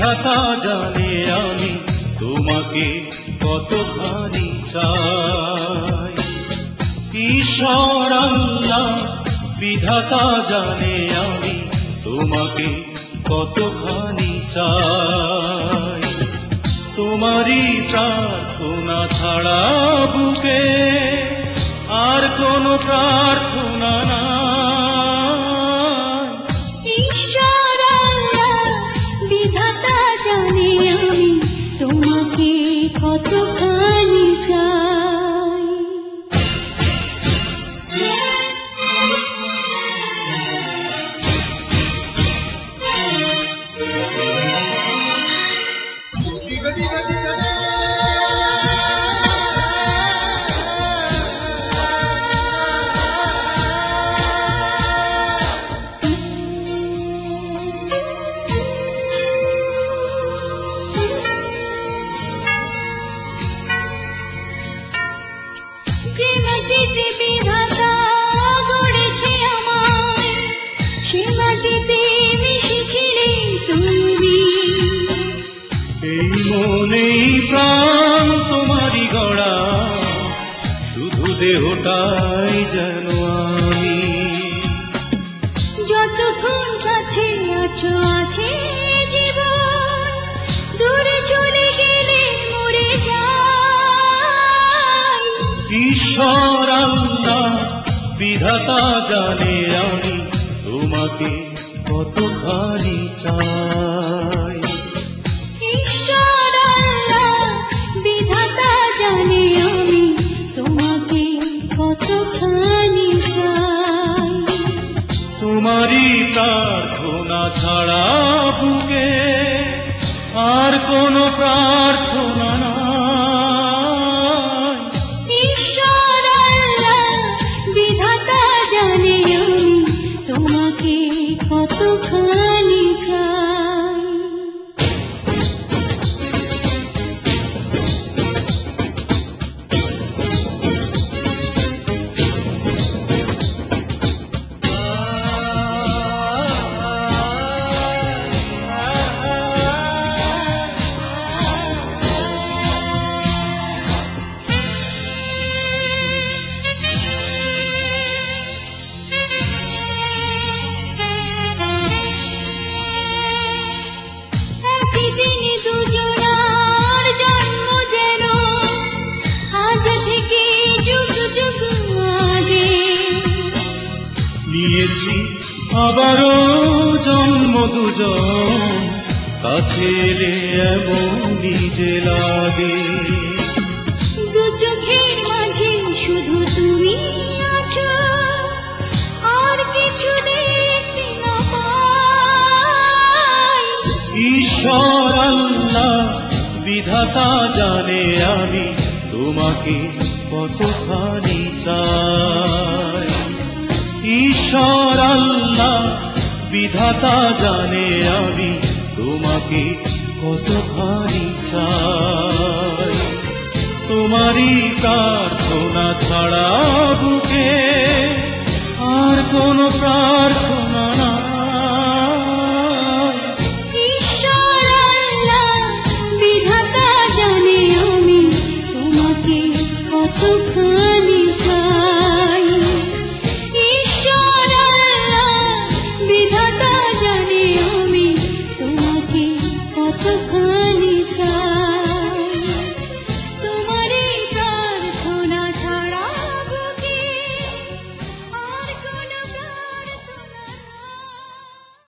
বিধাতা জানে আমি তোমাকে কতখানি চাই। ঈশ্বর আল্লাহ বিধাতা জানে আমি তোমাকে কতখানি চাই। তোমারই প্রার্থনা ছাড়া বুকে আর কোনো প্রার্থনা নাই। ঈশ্বর আল্লাহ বিধাতা জানে আমি তোমাকে কতখানি চাই। যে মাটিতে বিধাতা গড়েছে আমায়, সে মাটিতে মিশেছিলে তুমি। এই মনেই প্রাণ তোমারই গড়া, শুধু দেহটাই যেন আমি। যতক্ষণ কাছে আছো আছে জীবন, দূরে চলে গেলে মরে যাই। ঈশ্বর আল্লাহ বিধাতা জানে আমি তোমাকে কতখানি চাই। ঈশ্বর আল্লাহ বিধাতা জানে আমি তোমাকে কতখানি চাই। তোমারই প্রার্থনা ছাড়া বুকে আর কোনো প্রার্থনা নাই। ঈশ্বর আল্লাহ বিধাতা জানে আমি তোমাকে কতখানি চাই। একদিনে দুজনার জন্ম যেন আজ থেকে যুগ যুগ আগে। নিয়েছি আবারও জন্ম দুজন, কাছে এলে এমনই যে লাগে। দু চোখের মাঝে শুধু তুমি আছো, আর কিছু দেখতে না পাই। ঈশ্বর আল্লাহ বিধাতা জানে আমি তোমাকে কতখানি চাই। ঈশ্বর আল্লাহ বিধাতা জানে আমি তোমাকে কতখানি চাই। তোমারই প্রার্থনা ছাড়া বুকে আর কোনো প্রার্থনা না।